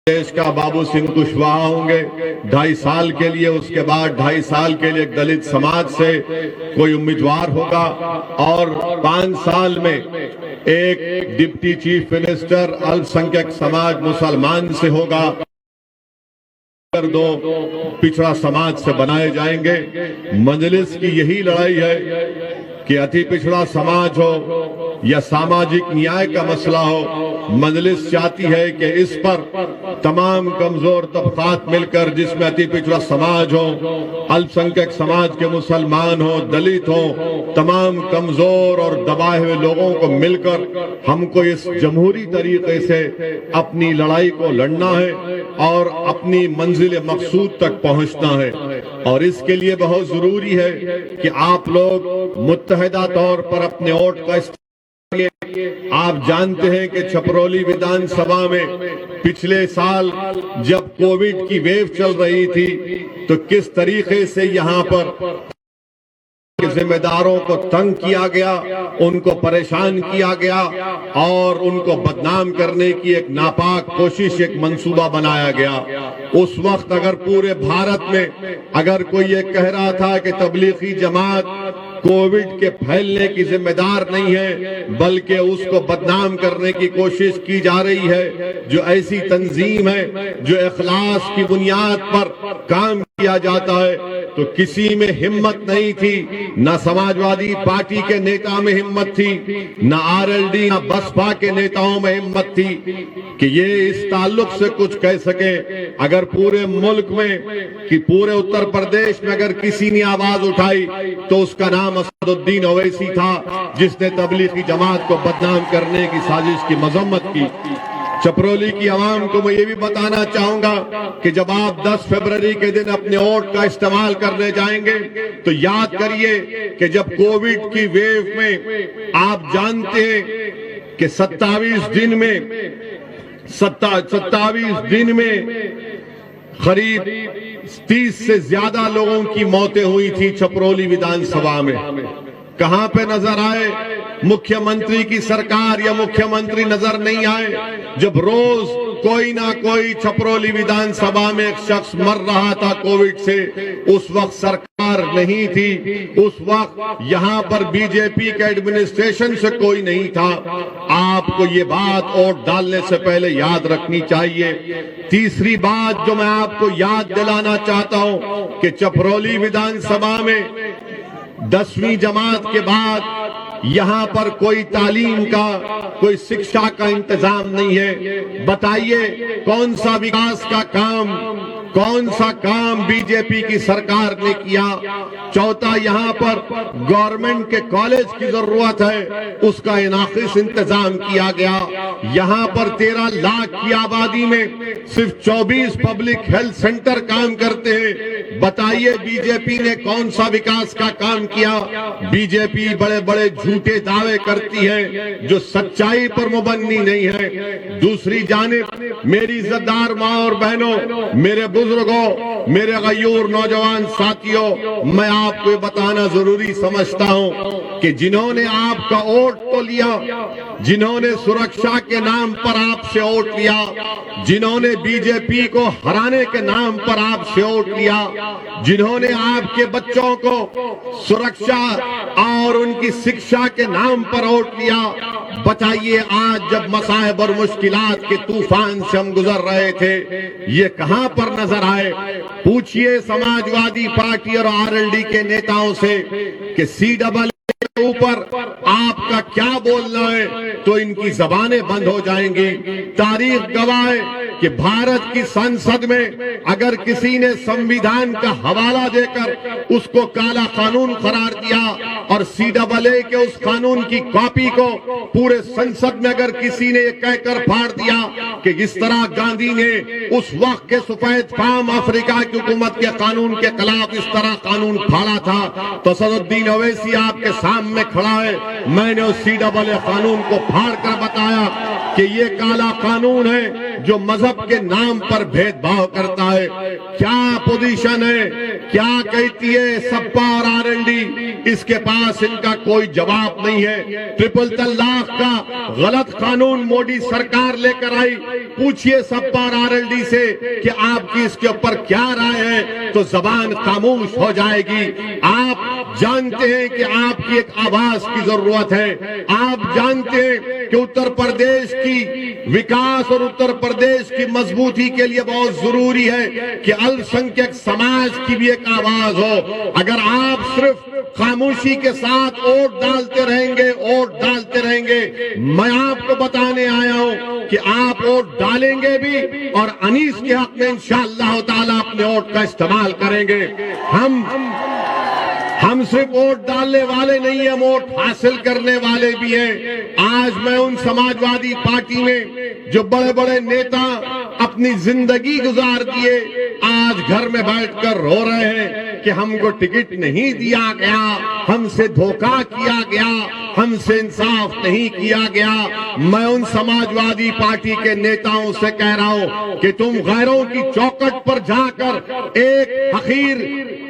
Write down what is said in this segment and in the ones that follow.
देश का बाबू सिंह कुशवाहा होंगे 2.5 साल के लिए, उसके बाद 2.5 साल के लिए दलित समाज से कोई उम्मीदवार होगा और 5 साल में एक डिप्टी चीफ मिनिस्टर अल्पसंख्यक समाज मुसलमान से होगा, 2 पिछड़ा समाज से बनाए जाएंगे। मजलिस की यही लड़ाई है कि अति पिछड़ा समाज हो या सामाजिक न्याय का मसला हो, मजलिस चाहती है कि इस पर तमाम कमजोर तबकात मिलकर, जिसमें अति पिछड़ा समाज हो, अल्पसंख्यक समाज के मुसलमान हो, दलित हो, तमाम कमजोर और दबाए हुए लोगों को मिलकर हमको इस जमहूरी तरीके से अपनी लड़ाई को लड़ना है और अपनी मंजिल मकसूद तक पहुंचना है। और इसके लिए बहुत जरूरी है कि आप लोग मुत्तहिदा तौर पर अपने वोट का इस्तेमाल। आप जानते हैं कि छपरौली विधानसभा में पिछले साल जब कोविड की वेव चल रही थी तो किस तरीके से यहां पर जिम्मेदारों को तंग किया गया, उनको परेशान किया गया और उनको बदनाम करने की एक नापाक कोशिश, एक मंसूबा बनाया गया। उस वक्त अगर पूरे भारत में अगर कोई ये कह रहा था कि तबलीगी जमात कोविड के फैलने की जिम्मेदार नहीं है बल्कि उसको बदनाम करने की कोशिश की जा रही है, जो ऐसी तंजीम है जो इखलास की बुनियाद पर काम किया जाता है, तो किसी में हिम्मत नहीं थी, न समाजवादी पार्टी के नेता में हिम्मत थी, न आरएलडी न बसपा के नेताओं में हिम्मत थी कि ये इस ताल्लुक से कुछ कह सके। अगर पूरे मुल्क में कि पूरे उत्तर प्रदेश में अगर किसी ने आवाज उठाई तो उसका नाम असदुद्दीन ओवैसी था, जिसने तबलीगी जमात को बदनाम करने की साजिश की मजम्मत की। छपरौली की आवाम को मैं ये भी बताना चाहूंगा कि जब आप 10 फरवरी के दिन अपने वोट का इस्तेमाल करने जाएंगे तो याद करिए कि जब कोविड की वेव में आप जानते हैं कि 27 दिन में करीब 30 से ज्यादा लोगों की मौतें हुई थी छपरौली विधानसभा में। कहां पे नजर आए मुख्यमंत्री की सरकार या मुख्यमंत्री नजर नहीं आए, जब रोज कोई ना कोई छपरौली विधानसभा में एक शख्स मर रहा था कोविड से, उस वक्त सरकार नहीं थी, उस वक्त यहां पर बीजेपी के एडमिनिस्ट्रेशन से कोई नहीं था। आपको ये बात वोट डालने से पहले याद रखनी चाहिए। तीसरी बात जो मैं आपको याद दिलाना चाहता हूं कि छपरौली विधानसभा में 10वीं जमात के बाद यहाँ पर कोई तालीम का, कोई शिक्षा का इंतजाम नहीं है। बताइए कौन सा विकास का काम, कौन सा काम बीजेपी की सरकार ने किया। चौथा, यहाँ पर गवर्नमेंट के कॉलेज की जरूरत है, उसका इनाकिस इंतजाम किया गया। यहाँ पर 13 लाख की आबादी में सिर्फ 24 पब्लिक हेल्थ सेंटर काम करते हैं। बताइए बीजेपी ने कौन सा विकास का काम किया। बीजेपी बड़े बड़े झूठे दावे करती है जो सच्चाई पर मुबन्नी नहीं है। दूसरी जानिब मेरी इज्जतदार माँ और बहनों, मेरे बुजुर्गों, मेरे गयूर नौजवान साथियों, मैं आपको बताना जरूरी समझता हूं कि जिन्होंने आपका वोट तो लिया, जिन्होंने सुरक्षा के नाम पर आपसे वोट लिया, जिन्होंने बीजेपी को हराने के नाम पर आपसे वोट लिया, जिन्होंने आपके बच्चों को सुरक्षा और उनकी शिक्षा के नाम पर वोट लिया, बताइए आज जब मसाइब और मुश्किलात के तूफान से हम गुजर रहे थे, ये कहां पर नजर आए। पूछिए समाजवादी पार्टी और आरएलडी के नेताओं से कि CAA के ऊपर आपका क्या बोलना है, तो इनकी जबानें बंद हो जाएंगी। तारीख गवाह है कि भारत की संसद में अगर किसी ने संविधान का हवाला देकर उसको काला कानून करार दिया और CAA के उस कानून की कॉपी को पूरे संसद में अगर किसी ने कहकर फाड़ दिया कि जिस तरह गांधी ने उस वक्त के सफेद फाम अफ्रीका की हुकूमत के कानून के खिलाफ इस तरह कानून फाड़ा था, तो असदुद्दीन ओवैसी आपके सामने खड़ा है। मैंने उस CAA कानून को फाड़ कर बताया कि ये काला कानून है जो मजहब के नाम पर भेदभाव करता है। क्या पोजीशन है, क्या कहती है सपा और आरएलडी, इसके पास इनका कोई जवाब नहीं है। ट्रिपल तलाक का गलत कानून मोदी सरकार लेकर आई, पूछिए सपा और आरएलडी से कि आपकी इसके ऊपर क्या राय है, तो जबान खामोश हो जाएगी। आप जानते हैं कि आपकी एक आवाज की जरूरत है। आप जानते हैं कि उत्तर प्रदेश की विकास और उत्तर प्रदेश की मजबूती के लिए बहुत जरूरी है कि अल्पसंख्यक समाज की भी एक आवाज हो। अगर आप सिर्फ खामोशी के साथ वोट डालते रहेंगे, मैं आपको बताने आया हूं कि आप वोट डालेंगे भी और अनीस के हक में इंशाअल्लाह ताला अपने वोट का इस्तेमाल करेंगे। हम सिर्फ वोट डालने वाले नहीं है, वोट हासिल करने वाले भी हैं। आज मैं उन समाजवादी पार्टी में जो बड़े बड़े नेता अपनी जिंदगी गुजार दिए, आज घर में बैठकर रो रहे हैं कि हमको टिकट नहीं दिया गया, हमसे धोखा किया गया, हमसे इंसाफ नहीं किया गया। मैं उन समाजवादी पार्टी के नेताओं से कह रहा हूं कि तुम गैरों की चौखट पर जाकर एक हकीर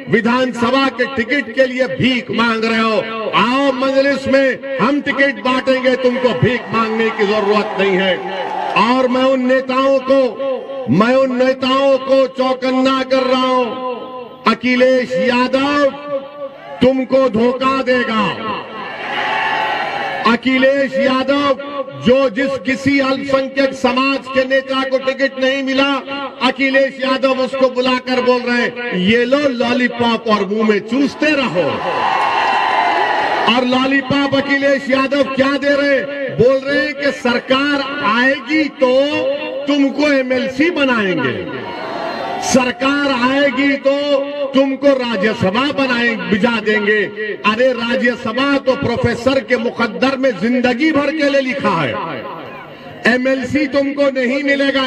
विधानसभा के टिकट के लिए भीख मांग रहे हो। आओ मजलिस में हम टिकट बांटेंगे, तुमको भीख मांगने की जरूरत नहीं है। और मैं उन नेताओं को चौकन्ना कर रहा हूं, अखिलेश यादव तुमको धोखा देगा। अखिलेश यादव जिस किसी अल्पसंख्यक समाज के नेता को टिकट नहीं मिला, अखिलेश यादव उसको बुलाकर बोल रहे हैं ये लो लॉलीपॉप और मुंह में चूसते रहो। और लॉलीपॉप अखिलेश यादव क्या दे रहे, बोल रहे हैं कि सरकार आएगी तो तुमको एमएलसी बनाएंगे, सरकार आएगी तो तुमको राज्यसभा भिजा देंगे। अरे राज्यसभा तो प्रोफेसर के मुकद्दर में जिंदगी भर के लिए लिखा है, एमएलसी तुमको नहीं मिलेगा।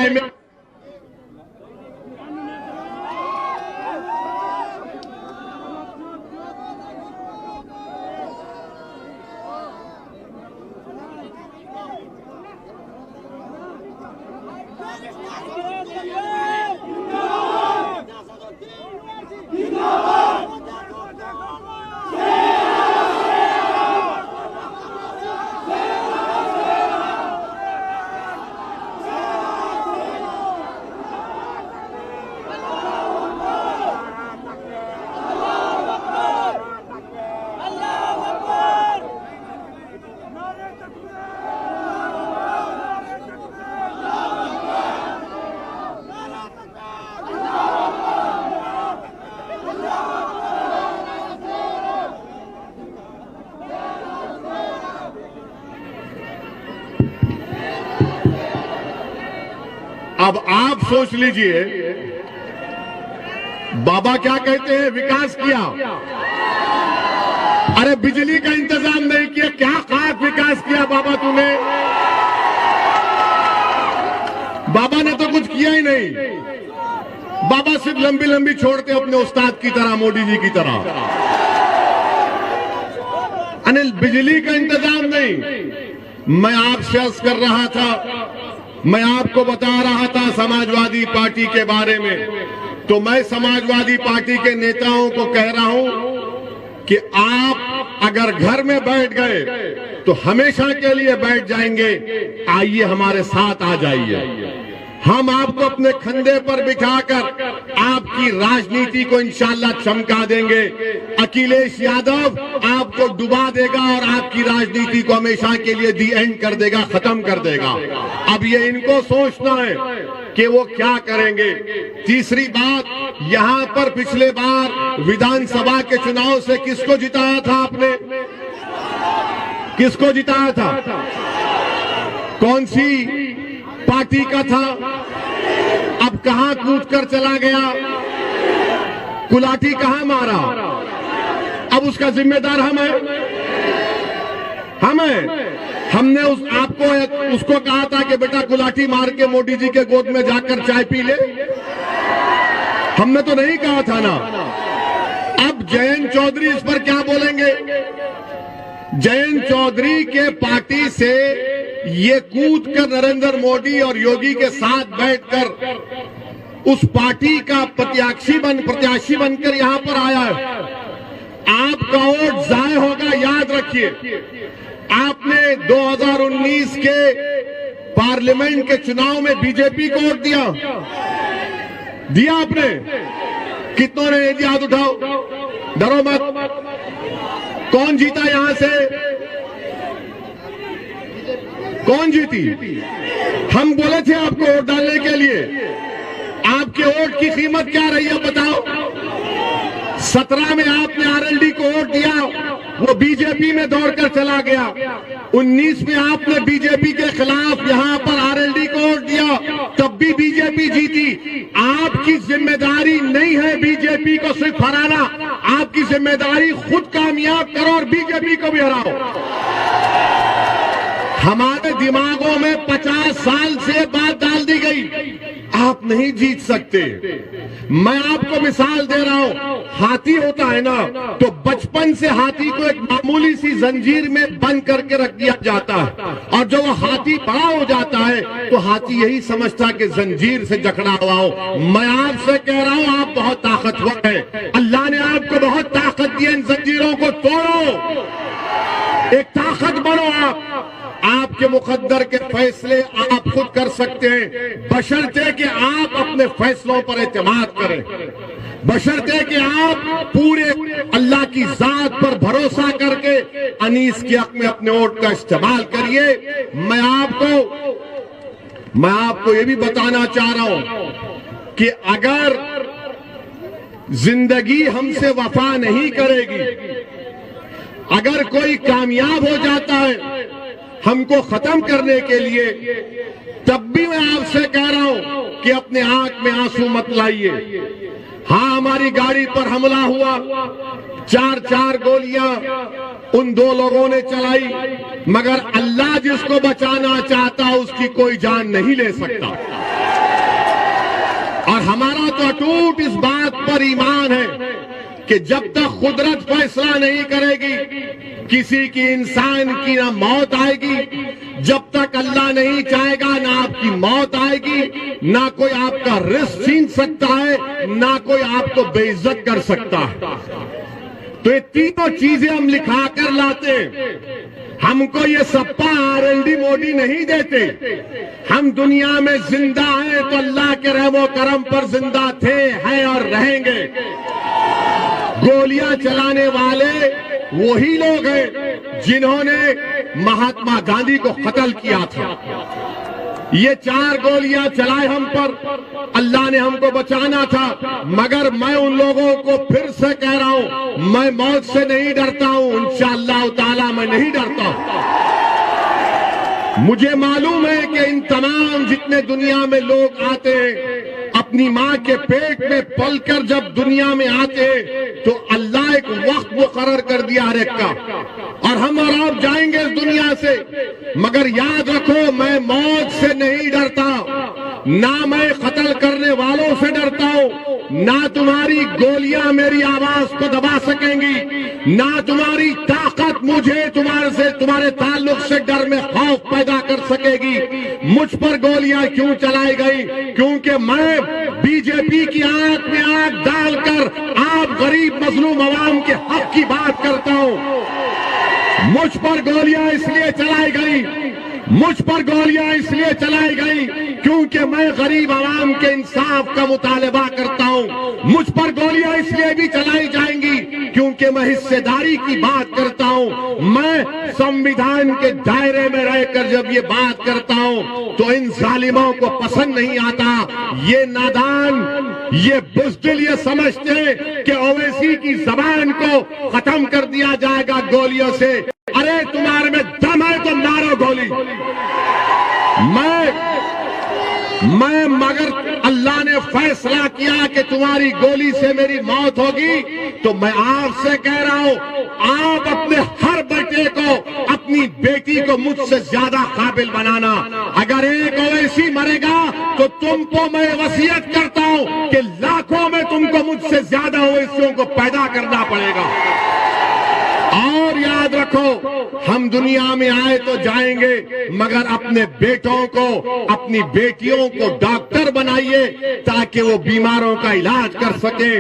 अब आप सोच लीजिए, बाबा क्या कहते हैं, विकास किया। अरे बिजली का इंतजाम नहीं किया, क्या खास विकास किया बाबा तूने? बाबा ने तो कुछ किया ही नहीं। बाबा सिर्फ लंबी लंबी छोड़ते अपने उस्ताद की तरह, मोदी जी की तरह। अनिल बिजली का इंतजाम नहीं। मैं आपसे अर्ज कर रहा था, मैं आपको बता रहा था समाजवादी पार्टी के बारे में, तो मैं समाजवादी पार्टी के नेताओं को कह रहा हूं कि आप अगर घर में बैठ गए तो हमेशा के लिए बैठ जाएंगे। आइए हमारे साथ आ जाइए, हम आपको अपने कंधे पर बिठाकर आपकी राजनीति को इंशाअल्लाह चमका देंगे। अखिलेश यादव आपको डुबा देगा और आपकी राजनीति को हमेशा के लिए दी एंड कर देगा, खत्म कर देगा। अब ये इनको सोचना है कि वो क्या करेंगे। तीसरी बात, यहां पर पिछले बार विधानसभा के चुनाव से किसको जिताया था आपने? किसको जिताया था? कौन सी पार्टी का था? अब कहां कूद कर चला गया? कुलाठी कहां मारा? अब उसका जिम्मेदार हम हैं। हमने उसको कहा था कि बेटा कुलाठी मार के मोदी जी के गोद में जाकर चाय पी ले, हमने तो नहीं कहा था ना। अब जयंत चौधरी इस पर क्या बोलेंगे? जयंत चौधरी के पार्टी से ये कूद कर नरेंद्र मोदी और योगी के साथ बैठकर उस पार्टी का प्रत्याशी बनकर यहां पर आया है। आपका वोट जाय होगा, याद रखिए। आपने 2019 के पार्लियामेंट के चुनाव में बीजेपी को वोट दिया आपने? कितनों ने दिया? हाथ उठाओ, डरो मत। कौन जीता यहां से? कौन जीती? हम बोले थे आपको वोट डालने के लिए। आपके वोट की कीमत क्या रही है बताओ? 17 में आपने आरएलडी को वोट दिया, वो बीजेपी में दौड़कर चला गया। 19 में आपने बीजेपी के खिलाफ यहां पर आरएलडी को वोट दिया, तब भी बीजेपी जीती। आपकी जिम्मेदारी नहीं है बीजेपी को सिर्फ हराना, आपकी जिम्मेदारी खुद कामयाब करो और बीजेपी को भी हराओ। हमारे दिमागों में 50 साल से बात डाल दी गई, आप नहीं जीत सकते। मैं आपको मिसाल दे रहा हूं, हाथी होता है ना, तो बचपन से हाथी को एक मामूली सी जंजीर में बंद करके रख दिया जाता है, और जब वो हाथी बड़ा हो जाता है तो हाथी यही समझता कि जंजीर से जकड़ा हुआ हो। मैं आपसे कह रहा हूं, आप बहुत ताकतवर हैं, अल्लाह ने आपको बहुत ताकत दी है। इन जंजीरों को तोड़ो, एक ताकत बनो। आपके मुकद्दर के फैसले आप खुद कर सकते हैं, बशर्ते कि आप अपने फैसलों पर एतमाद करें, बशर्ते कि आप पूरे अल्लाह की जात पर भरोसा करके अनीस के हक में अपने वोट का इस्तेमाल करिए। मैं आपको ये भी बताना चाह रहा हूं कि अगर जिंदगी हमसे वफा नहीं करेगी, अगर कोई कामयाब हो जाता है हमको खत्म करने के लिए, तब भी मैं आपसे कह रहा हूं कि अपने आंख में आंसू मत लाइए। हां, हमारी गाड़ी पर हमला हुआ, 4 गोलियां उन 2 लोगों ने चलाई, मगर अल्लाह जिसको बचाना चाहता उसकी कोई जान नहीं ले सकता। और हमारा तो अटूट इस बात पर ईमान है कि जब तक कुदरत फैसला नहीं करेगी, किसी की इंसान की ना मौत आएगी, जब तक अल्लाह नहीं चाहेगा ना आपकी मौत आएगी, ना कोई आपका रिस्क छीन सकता है, ना कोई आपको बेइज्जत कर सकता है। तो ये तीनों चीजें हम लिखा कर लाते। हमको ये सप्पा आरएलडी मोदी नहीं देते। हम दुनिया में जिंदा हैं तो अल्लाह के रहमो करम पर जिंदा थे, हैं और रहेंगे। गोलियां चलाने वाले वही लोग हैं जिन्होंने महात्मा गांधी को कत्ल किया था। ये 4 गोलियां चलाए हम पर, अल्लाह ने हमको बचाना था। मगर मैं उन लोगों को फिर से कह रहा हूं, मैं मौत से नहीं डरता हूं, इंशाअल्लाह ताला मैं नहीं डरता हूं। मुझे मालूम है कि इन तमाम जितने दुनिया में लोग आते हैं, अपनी मां के पेट में पलकर जब दुनिया में आते हैं, तो अल्लाह एक वक्त मुकर्रर कर दिया हर एक का, और हम और आप जाएंगे इस दुनिया से। मगर याद रखो, मैं मौत से नहीं डरता, ना मैं कत्ल करने वालों से डरता हूं, ना तुम्हारी गोलियां मेरी आवाज को दबा सकेंगी, ना तुम्हारी ताकत मुझे तुम्हारे ताल्लुक से डर में खौफ पैदा कर सकेगी। मुझ पर गोलियां क्यों चलाई गई? क्योंकि मैं बीजेपी की आंख में आंख डालकर आप गरीब मजलूम अवाम के हक की बात करता हूं। मुझ पर गोलियां इसलिए चलाई गई, मुझ पर गोलियां इसलिए चलाई गई क्योंकि मैं गरीब आवाम के इंसाफ का मुतालबा करता हूं। मुझ पर गोलियां इसलिए भी चलाई जाएंगी क्योंकि मैं हिस्सेदारी की बात करता हूं। मैं संविधान के दायरे में रहकर जब ये बात करता हूं तो इन जालिमों को पसंद नहीं आता। ये नादान, ये बुज़दिल ये समझते हैं कि ओवैसी की जबान को खत्म कर दिया जाएगा गोलियों से। अरे तुम्हारे में दम है तो मारो गोली। मैं मगर अल्लाह ने फैसला किया कि तुम्हारी गोली से मेरी मौत होगी, तो मैं आपसे कह रहा हूं, आप अपने हर बेटे को, अपनी बेटी को मुझसे ज्यादा काबिल बनाना। अगर एक ओवैसी मरेगा तो तुमको मैं वसीयत करता हूं कि लाखों में तुमको मुझसे ज्यादा ओवैसियों को पैदा करना पड़ेगा। और याद रखो, रखो, हम दुनिया में आए तो जाएंगे, मगर अपने बेटों को, अपनी बेटियों को डॉक्टर बनाइए ताकि वो बीमारों का इलाज कर सके।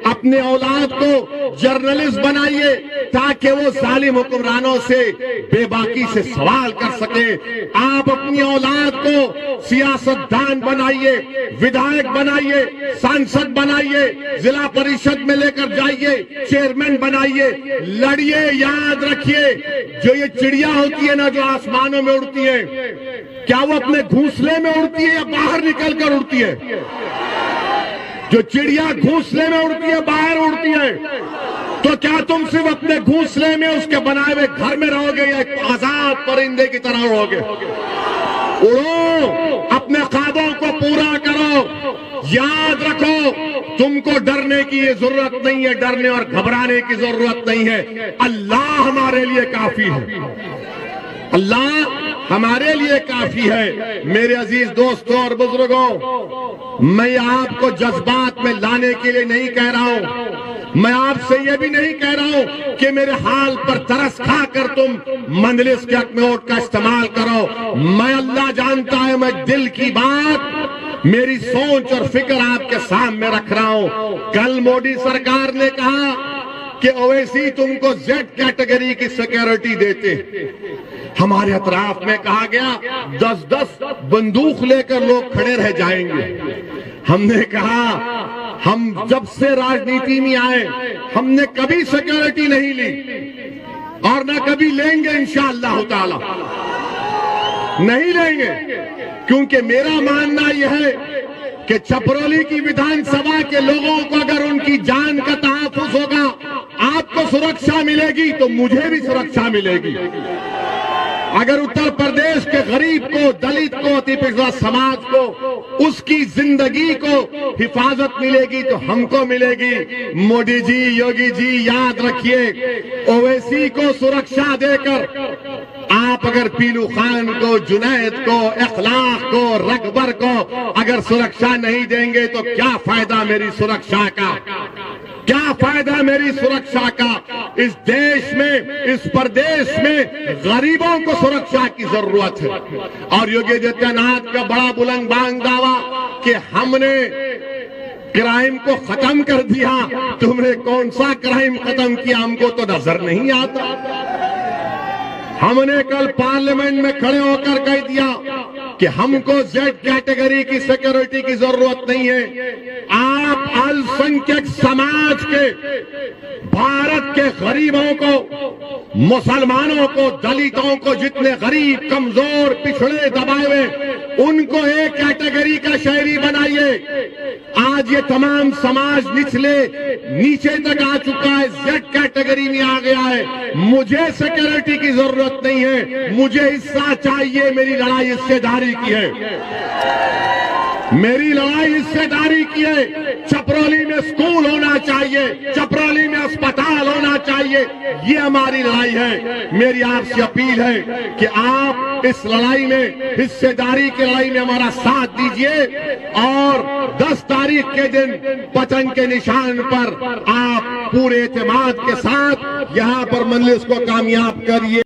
अपने औलाद को जर्नलिस्ट बनाइए ताकि वो जालिम हुक्मरानों से बेबाकी से सवाल कर सके। आप अपनी औलाद को सियासतदान बनाइए, विधायक बनाइए, सांसद बनाइए, जिला परिषद में लेकर जाइए, चेयरमैन बनाइए, लड़िए। याद रखिए, जो ये चिड़िया होती है ना, जो आसमानों में उड़ती है, क्या वो अपने घोंसले में उड़ती है या बाहर निकलकर उड़ती है? जो चिड़िया घोंसले में उड़ती है, बाहर उड़ती है, तो क्या तुम सिर्फ अपने घोंसले में उसके बनाए हुए घर में रहोगे या एक आजाद परिंदे की तरह रहोगे? उड़ो, अपने ख्वाबों को पूरा करो। याद रखो, तुमको डरने की ये जरूरत नहीं है, डरने और घबराने की जरूरत नहीं है। अल्लाह हमारे लिए काफी है, अल्लाह हमारे लिए काफी है। मेरे अजीज दोस्तों और बुजुर्गों, मैं आपको जज्बात में लाने के लिए नहीं कह रहा हूं, मैं आपसे ये भी नहीं कह रहा हूं कि मेरे हाल पर तरस खाकर तुम मंजलिस के हक में वोट का इस्तेमाल करो। मैं, अल्लाह जानता है, मैं दिल की बात, मेरी सोच और फिक्र आपके सामने रख रहा हूं। कल मोदी सरकार ने कहा कि ओवैसी तुमको जेड कैटेगरी की सिक्योरिटी देते। हमारे अतराफ में कहा गया 10-10 बंदूक लेकर लोग खड़े रह जाएंगे। हमने कहा, हम जब से राजनीति में आए हमने कभी सिक्योरिटी नहीं ली और न कभी लेंगे, इंशाअल्लाह ताला नहीं लेंगे, क्योंकि मेरा मानना यह है कि छपरौली की विधानसभा के लोगों को अगर उनकी जान का तहफ्फुज़ होगा, आपको सुरक्षा मिलेगी तो मुझे भी सुरक्षा मिलेगी। अगर उत्तर प्रदेश के गरीब को, दलित को, अतिपिछड़ा समाज को, उसकी जिंदगी को हिफाजत मिलेगी तो हमको मिलेगी। मोदी जी, योगी जी, याद रखिए, ओवैसी को सुरक्षा देकर आप अगर पीलू खान को, जुनैद को, इखलाक को, रकबर को अगर सुरक्षा नहीं देंगे तो क्या फायदा मेरी सुरक्षा का? क्या फायदा मेरी सुरक्षा का? इस देश में, इस प्रदेश में गरीबों को सुरक्षा की जरूरत है। और योगी आदित्यनाथ का बड़ा बुलंद बांग दावा कि हमने क्राइम को खत्म कर दिया। तुमने कौन सा क्राइम खत्म किया, हमको तो नजर नहीं आता। हमने कल पार्लियामेंट में खड़े होकर कह दिया कि हमको जेड कैटेगरी की सिक्योरिटी की जरूरत नहीं है। आप अल्पसंख्यक समाज के, भारत के गरीबों को, मुसलमानों को, दलितों को, जितने गरीब, कमजोर, पिछड़े, दबाए हुए, उनको एक कैटेगरी का शहरी बनाइए। आज ये तमाम समाज निचले, नीचे तक आ चुका है, जेड कैटेगरी में आ गया है। मुझे सिक्योरिटी की जरूरत नहीं है, मुझे हिस्सा चाहिए। मेरी लड़ाई हिस्सेदारी की है, मेरी लड़ाई हिस्सेदारी की है। छपरौली में स्कूल होना चाहिए, छपरौली में अस्पताल होना चाहिए, ये हमारी लड़ाई है। मेरी आपसे अपील है कि आप इस लड़ाई में, हिस्सेदारी की लड़ाई में हमारा साथ दीजिए और 10 तारीख के दिन पतंग के निशान पर आप पूरे एतमाद के साथ यहां पर मंजलिस को कामयाब करिए।